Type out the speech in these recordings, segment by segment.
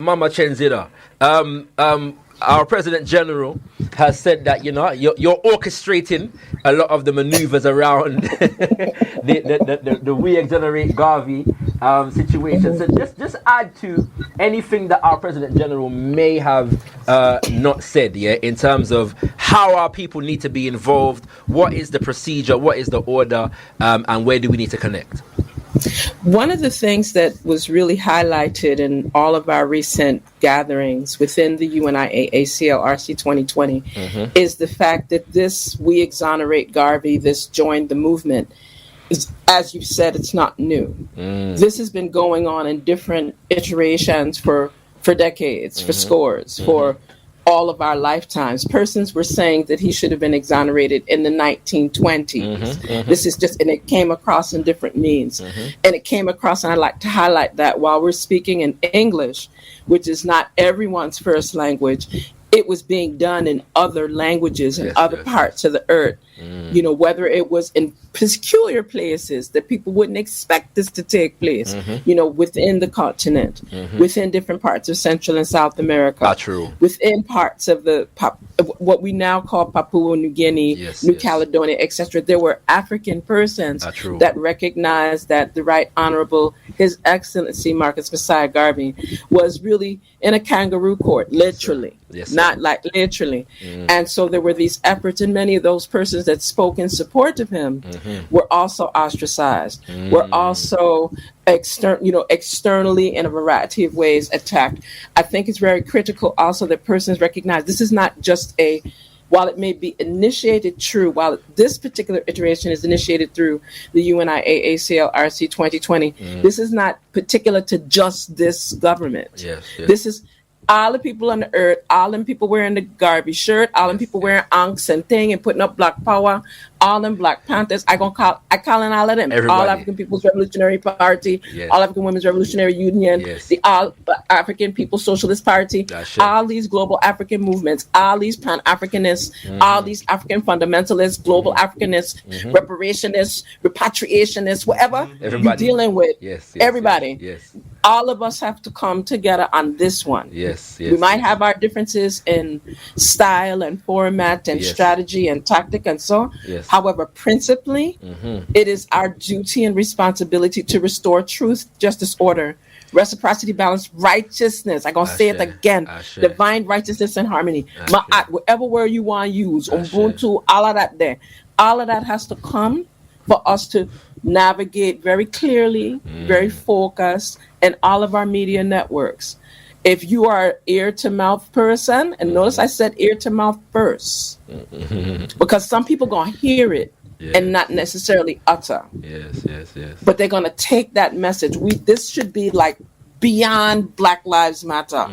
Mama ChenziRa, our President General has said that you're orchestrating a lot of the maneuvers around the We Exonerate Garvey situation. So just add to anything that our President General may have not said, in terms of how our people need to be involved, what is the procedure, what is the order, and where do we need to connect? One of the things that was really highlighted in all of our recent gatherings within the UNIA-ACL RC 2020 is the fact that this We Exonerate Garvey, this joined the movement, is, as you said, it's not new. This has been going on in different iterations for decades, for scores, for all of our lifetimes. Persons were saying that he should have been exonerated in the 1920s. This is just, and it came across in different means. And it came across, and I'd like to highlight that while we're speaking in English, which is not everyone's first language, it was being done in other languages in other parts of the earth. Whether it was in peculiar places that people wouldn't expect this to take place, within the continent, within different parts of Central and South America, within parts of what we now call Papua New Guinea, New Caledonia, etc. There were African persons that recognized that the Right Honorable His Excellency Marcus Mosiah Garvey was really in a kangaroo court, literally. Not like literally. And so there were these efforts, and many of those persons that spoke in support of him were also ostracized, were also externally in a variety of ways attacked. I think it's very critical also that persons recognize this is not just while it may be initiated while this particular iteration is initiated through the UNIA-ACL RC 2020, this is not particular to just this government. This is all the people on the earth, all them people wearing the Garvey shirt, all them people wearing ankhs and thing and putting up Black Power, all them Black Panthers, I call in all of them. Everybody. All African People's Revolutionary Party, All African Women's Revolutionary Union, the All African People's Socialist Party, all these global African movements, all these Pan-Africanists, all these African fundamentalists, global Africanists, reparationists, repatriationists, whatever you're dealing with, everybody. All of us have to come together on this one. We might have our differences in style and format and strategy and tactic and so on. However, principally, it is our duty and responsibility to restore truth, justice, order, reciprocity, balance, righteousness. I'm going to say it again. Divine righteousness and harmony. Ma'at, whatever word you want to use, Ubuntu, all of that there. All of that has to come for us to navigate very clearly, very focused in all of our media networks. If you are an ear-to-mouth person, and notice I said ear-to-mouth first, because some people going to hear it and not necessarily utter. But they're going to take that message. This should be like beyond Black Lives Matter.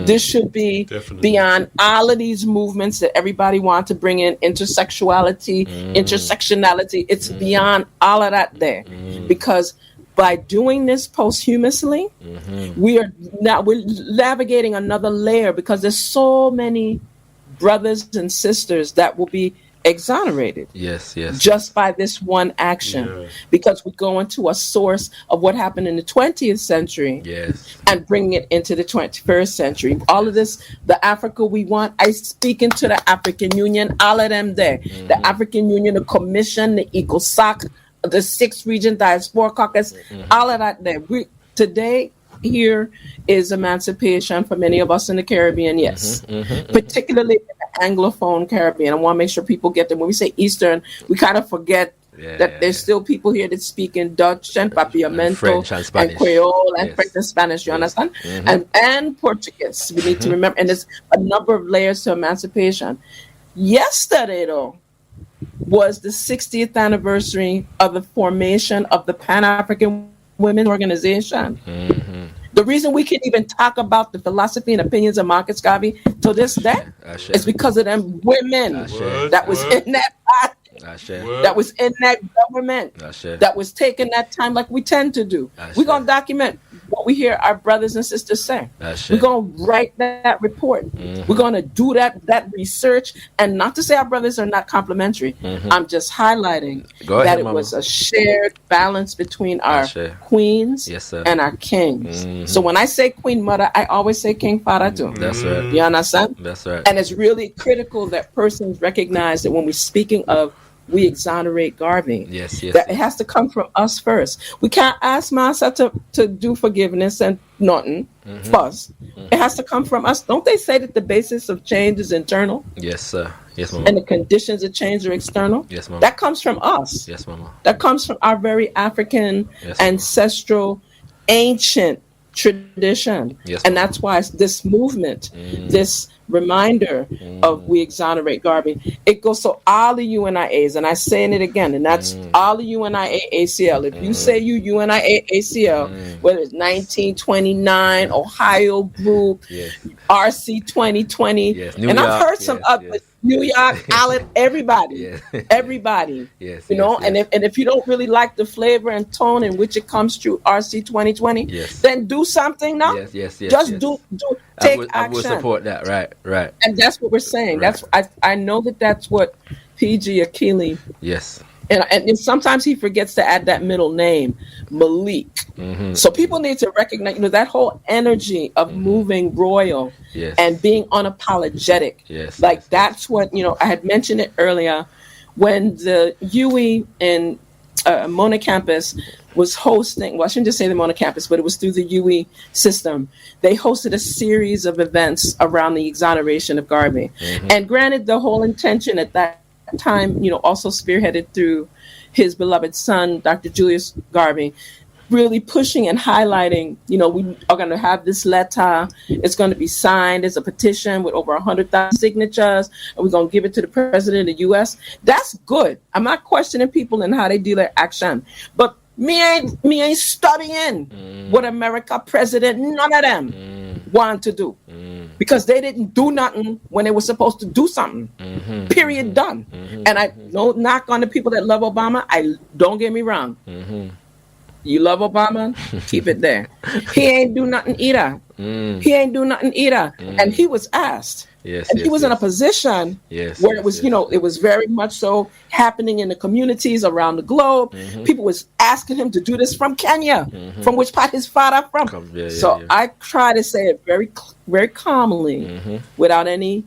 This should be beyond all of these movements that everybody wants to bring in, intersexuality, intersectionality. It's beyond all of that there. Because by doing this posthumously, we're navigating another layer, because there's so many brothers and sisters that will be exonerated just by this one action, because we go into a source of what happened in the 20th century and bring it into the 21st century. All of this, the Africa we want, I speak into the African Union, all of them there, the African Union, the Commission, the ECOSOC, the 6th Region Diaspora Caucus, all of that there. Today, here is emancipation for many of us in the Caribbean, particularly in the Anglophone Caribbean. I want to make sure people get them. When we say Eastern, we kind of forget that there's still people here that speak in Dutch and Papiamento and Creole and French and Spanish, you understand? And Portuguese. We need to remember, and there's a number of layers to emancipation. Yesterday, though, was the 60th anniversary of the formation of the Pan-African Women's Organization. The reason we can even talk about the philosophy and opinions of Marcus Garvey to this day is because of them women that was in that party, that was in that government, that was taking that time like we tend to do. We're going to document what we hear our brothers and sisters say. That's We're it. going to write that report. We're going to do that research. And not to say our brothers are not complimentary. I'm just highlighting that it was a shared balance between our queens and our kings. So when I say Queen Mother, I always say King Father too. That's right. You understand? That's right. And it's really critical that persons recognize that when we're speaking of we exonerate Garvey, that it has to come from us first. We can't ask Mosiah to do forgiveness and nothing first. It has to come from us. Don't they say that the basis of change is internal? Yes, sir. Yes, Mama. And the conditions of change are external? Yes, Mama. That comes from us. Yes, Mama. That comes from our very African, ancestral, ancient tradition. Yes, and that's why this movement, this reminder of we exonerate Garvey, it goes to all the UNIAs, and I'm saying it again, and that's all the UNIA-ACL. If you say you UNIA-ACL, whether it's 1929, Ohio Group, RC 2020, and I've heard some others, New York, Allen, everybody, everybody, you know, and if you don't really like the flavor and tone in which it comes through RC 2020, then do something now. Just do take action. I will support that. Right. And that's what we're saying. Right. I know that's what PG Akili. And sometimes he forgets to add that middle name, Malik. So people need to recognize, you know, that whole energy of moving royal and being unapologetic. That's what, you know, I had mentioned it earlier when the UE in Mona campus was hosting, well, I shouldn't just say the Mona campus, but it was through the UE system. They hosted a series of events around the exoneration of Garvey. And granted, the whole intention at that time, you know, also spearheaded through his beloved son, Dr. Julius Garvey, really pushing and highlighting, you know, we are going to have this letter. It's going to be signed as a petition with over 100,000 signatures, and we're going to give it to the president of the U.S. That's good. I'm not questioning people and how they do their action, but me ain't studying what America president, none of them want to do, because they didn't do nothing when they were supposed to do something. Period. Done. And I don't knock on the people that love Obama. Don't get me wrong. You love Obama, keep it there. He ain't do nothing either. He ain't do nothing either. And he was asked. And he was in a position where it was, you know, it was very much so happening in the communities around the globe. People was asking him to do this from Kenya, from which part his father from. So I try to say it very, very calmly, without any.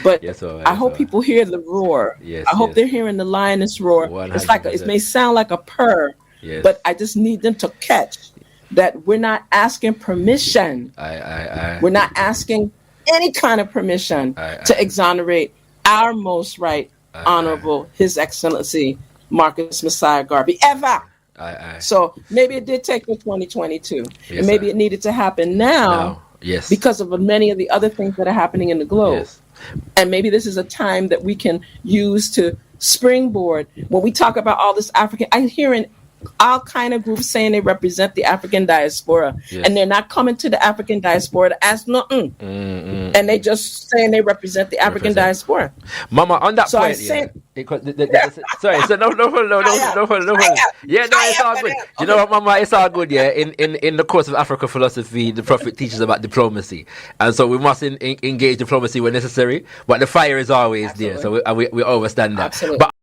But I hope people hear the roar. I hope they're hearing the lioness roar. 100%. It's like it may sound like a purr, but I just need them to catch that we're not asking permission. We're not asking any kind of permission to exonerate our most right honorable His Excellency Marcus Mosiah Garvey ever. So maybe it did take to 2022, and maybe it needed to happen now. Because of many of the other things that are happening in the globe. And maybe this is a time that we can use to springboard. When we talk about all this African, I'm hearing all kind of groups saying they represent the African diaspora, and they're not coming to the African diaspora to ask nothing. And they just saying they represent the African diaspora. Mama, on that point, sorry, so no. Yeah, no, it's all good. You know what, Mama, it's all good. In the course of African philosophy, the Prophet teaches about diplomacy, and so we must engage diplomacy when necessary. But the fire is always there, so we understand that. But